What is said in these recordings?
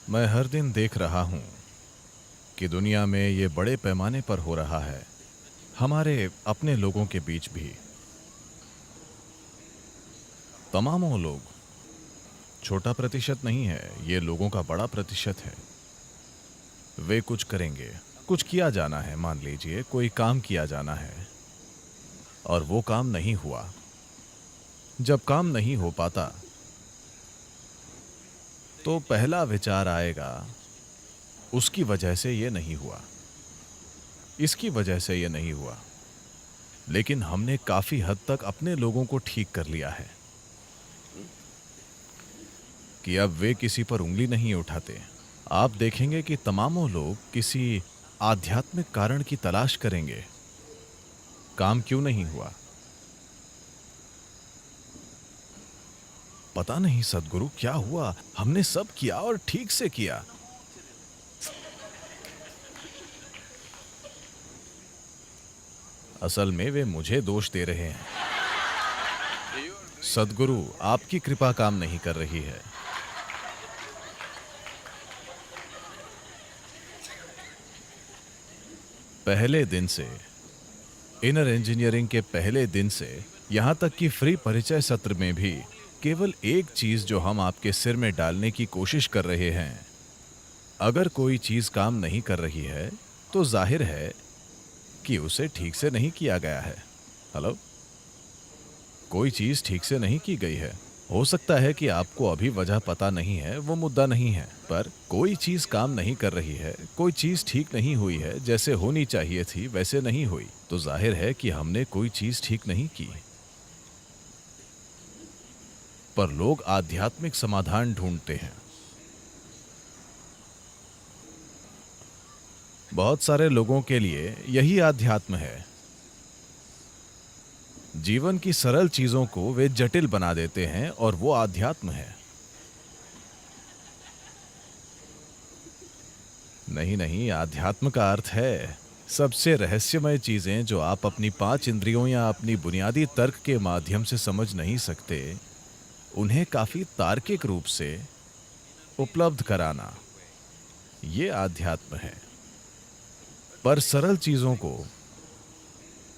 मैं हर दिन देख रहा हूं कि दुनिया में ये बड़े पैमाने पर हो रहा है, हमारे अपने लोगों के बीच भी। तमामों लोग, छोटा प्रतिशत नहीं है, ये लोगों का बड़ा प्रतिशत है। वे कुछ करेंगे, कुछ किया जाना है, मान लीजिए कोई काम किया जाना है और वो काम नहीं हुआ। जब काम नहीं हो पाता तो पहला विचार आएगा, उसकी वजह से ये नहीं हुआ, इसकी वजह से ये नहीं हुआ। लेकिन हमने काफी हद तक अपने लोगों को ठीक कर लिया है कि अब वे किसी पर उंगली नहीं उठाते। आप देखेंगे कि तमामों लोग किसी आध्यात्मिक कारण की तलाश करेंगे, काम क्यों नहीं हुआ। पता नहीं सद्गुरु क्या हुआ, हमने सब किया और ठीक से किया। असल में वे मुझे दोष दे रहे हैं। सद्गुरु, आपकी कृपा काम नहीं कर रही है। पहले दिन से, इनर इंजीनियरिंग के पहले दिन से यहां तक कि फ्री परिचय सत्र में भी केवल एक चीज जो हम आपके सिर में डालने की कोशिश कर रहे हैं, अगर कोई चीज काम नहीं कर रही है तो जाहिर है कि उसे ठीक से नहीं किया गया है। हेलो, कोई चीज ठीक से नहीं की गई है। हो सकता है कि आपको अभी वजह पता नहीं है, वो मुद्दा नहीं है, पर कोई चीज काम नहीं कर रही है, कोई चीज ठीक नहीं हुई है, जैसे होनी चाहिए थी वैसे नहीं हुई, तो जाहिर है कि हमने कोई चीज ठीक नहीं की। पर लोग आध्यात्मिक समाधान ढूंढते हैं। बहुत सारे लोगों के लिए यही आध्यात्म है। जीवन की सरल चीजों को वे जटिल बना देते हैं और वो आध्यात्म है। नहीं नहीं, आध्यात्म का अर्थ है सबसे रहस्यमय चीजें जो आप अपनी 5 इंद्रियों या अपनी बुनियादी तर्क के माध्यम से समझ नहीं सकते, उन्हें काफी तार्किक रूप से उपलब्ध कराना, ये आध्यात्म है। पर सरल चीजों को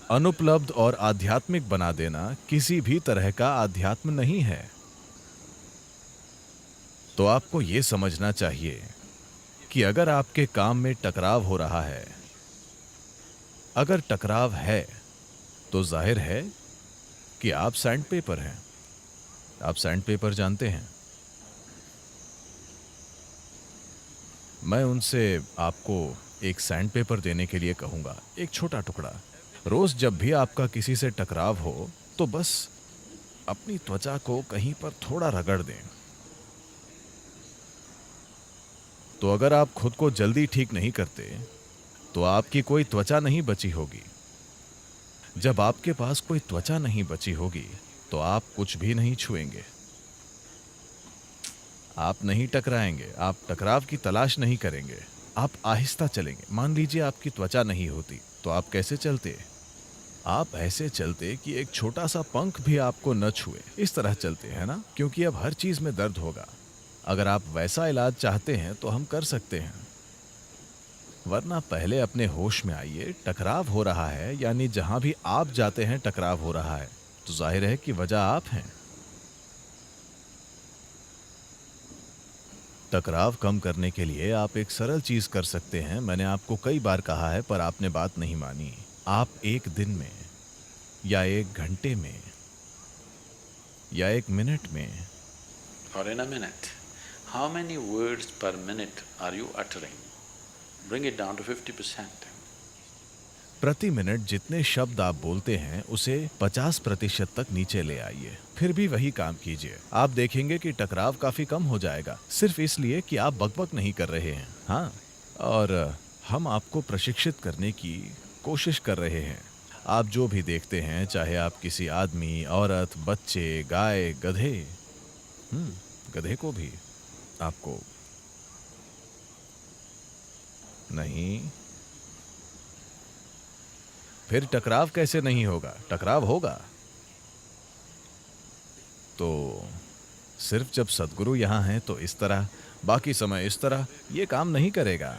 अनुपलब्ध और आध्यात्मिक बना देना किसी भी तरह का आध्यात्म नहीं है। तो आपको यह समझना चाहिए कि अगर आपके काम में टकराव हो रहा है, अगर टकराव है तो जाहिर है कि आप सैंड पेपर हैं। आप सैंड पेपर जानते हैं। मैं उनसे आपको एक सैंड पेपर देने के लिए कहूंगा, एक छोटा टुकड़ा। रोज जब भी आपका किसी से टकराव हो तो बस अपनी त्वचा को कहीं पर थोड़ा रगड़ दें। तो अगर आप खुद को जल्दी ठीक नहीं करते तो आपकी कोई त्वचा नहीं बची होगी। जब आपके पास कोई त्वचा नहीं बची होगी तो आप कुछ भी नहीं छुएंगे, आप नहीं टकराएंगे, आप टकराव की तलाश नहीं करेंगे, आप आहिस्ता चलेंगे। मान लीजिए आपकी त्वचा नहीं होती तो आप कैसे चलते? आप ऐसे चलते कि एक छोटा सा पंख भी आपको न छुए, इस तरह चलते हैं ना, क्योंकि अब हर चीज में दर्द होगा। अगर आप वैसा इलाज चाहते हैं तो हम कर सकते हैं, वरना पहले अपने होश में आइए। टकराव हो रहा है, यानी जहां भी आप जाते हैं टकराव हो रहा है, तो जाहिर है कि वजह आप हैं। टकराव कम करने के लिए आप एक सरल चीज कर सकते हैं। मैंने आपको कई बार कहा है पर आपने बात नहीं मानी। आप एक दिन में या एक घंटे में या एक मिनट में, or in a minute, how many words per minute are you uttering? Bring it down to 50%. प्रति मिनट जितने शब्द आप बोलते हैं उसे 50% तक नीचे ले आइए। फिर भी वही काम कीजिए, आप देखेंगे कि टकराव काफी कम हो जाएगा, सिर्फ इसलिए कि आप बकबक नहीं कर रहे हैं। हाँ, और हम आपको प्रशिक्षित करने की कोशिश कर रहे हैं। आप जो भी देखते हैं, चाहे आप किसी आदमी, औरत, बच्चे, गाय, गधे, गधे को भी आपको नहीं। फिर टकराव कैसे नहीं होगा? टकराव होगा तो सिर्फ जब सद्गुरु यहां हैं तो इस तरह बाकी समय इस तरह, ये काम नहीं करेगा।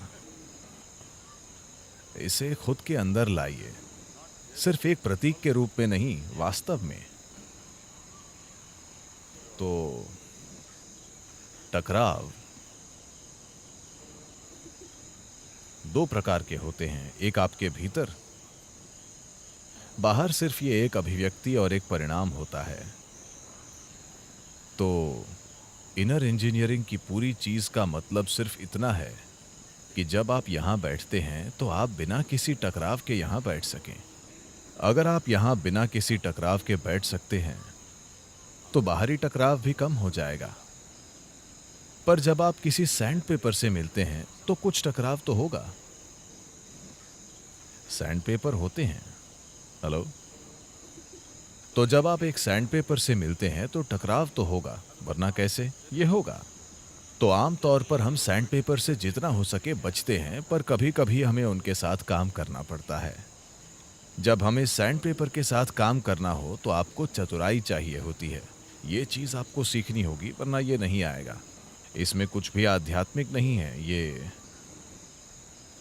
इसे खुद के अंदर लाइए, सिर्फ एक प्रतीक के रूप में नहीं, वास्तव में। तो टकराव दो प्रकार के होते हैं, एक आपके भीतर, बाहर सिर्फ ये एक अभिव्यक्ति और एक परिणाम होता है। तो इनर इंजीनियरिंग की पूरी चीज का मतलब सिर्फ इतना है कि जब आप यहां बैठते हैं तो आप बिना किसी टकराव के यहां बैठ सकें। अगर आप यहां बिना किसी टकराव के बैठ सकते हैं तो बाहरी टकराव भी कम हो जाएगा। पर जब आप किसी सैंड पेपर से मिलते हैं तो कुछ टकराव तो होगा। सैंड पेपर होते हैं, हेलो, तो जब आप एक सैंड पेपर से मिलते हैं तो टकराव तो होगा, वरना कैसे ये होगा। तो आमतौर पर हम सैंड पेपर से जितना हो सके बचते हैं, पर कभी कभी हमें उनके साथ काम करना पड़ता है। जब हमें सैंड पेपर के साथ काम करना हो तो आपको चतुराई चाहिए होती है। ये चीज आपको सीखनी होगी, वरना ये नहीं आएगा। इसमें कुछ भी आध्यात्मिक नहीं है, ये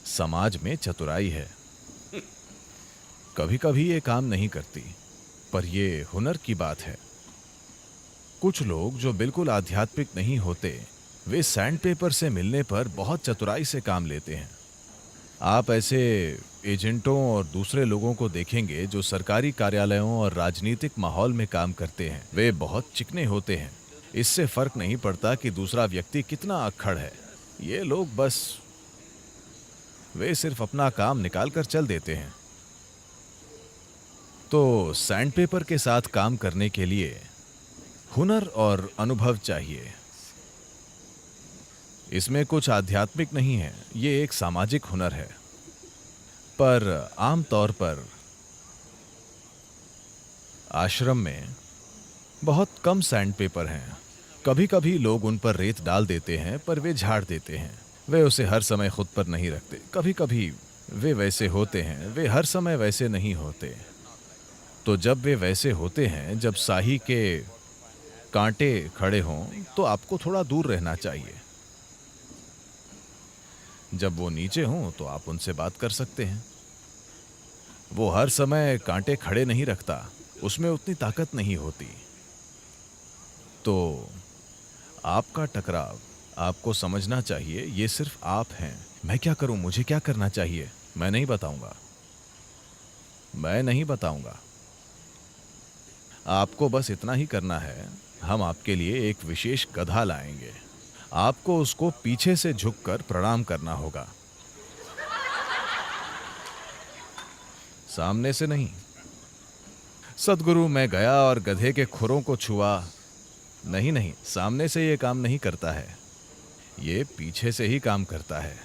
समाज में चतुराई है। कभी कभी ये काम नहीं करती, पर ये हुनर की बात है। कुछ लोग जो बिल्कुल आध्यात्मिक नहीं होते, वे सैंड पेपर से मिलने पर बहुत चतुराई से काम लेते हैं। आप ऐसे एजेंटों और दूसरे लोगों को देखेंगे जो सरकारी कार्यालयों और राजनीतिक माहौल में काम करते हैं। वे बहुत चिकने होते हैं। इससे फर्क नहीं पड़ता कि दूसरा व्यक्ति कितना अक्खड़ है। ये लोग बस वे सिर्फ अपना काम निकाल कर चल देते हैं। तो सैंड पेपर के साथ काम करने के लिए हुनर और अनुभव चाहिए। इसमें कुछ आध्यात्मिक नहीं है, ये एक सामाजिक हुनर है। पर आमतौर पर आश्रम में बहुत कम सैंड पेपर हैं। कभी कभी लोग उन पर रेत डाल देते हैं, पर वे झाड़ देते हैं। वे उसे हर समय खुद पर नहीं रखते। कभी कभी वे वैसे होते हैं, वे हर समय वैसे नहीं होते। तो जब वे वैसे होते हैं, जब साही के कांटे खड़े हों, तो आपको थोड़ा दूर रहना चाहिए। जब वो नीचे हों तो आप उनसे बात कर सकते हैं। वो हर समय कांटे खड़े नहीं रखता, उसमें उतनी ताकत नहीं होती। तो आपका टकराव आपको समझना चाहिए, ये सिर्फ आप हैं। मैं क्या करूं, मुझे क्या करना चाहिए, मैं नहीं बताऊंगा। मैं नहीं बताऊंगा। आपको बस इतना ही करना है, हम आपके लिए एक विशेष गधा लाएंगे। आपको उसको पीछे से झुककर प्रणाम करना होगा, सामने से नहीं। सद्गुरु, मैं गया और गधे के खुरों को छुआ। नहीं नहीं, सामने से ये काम नहीं करता है, ये पीछे से ही काम करता है।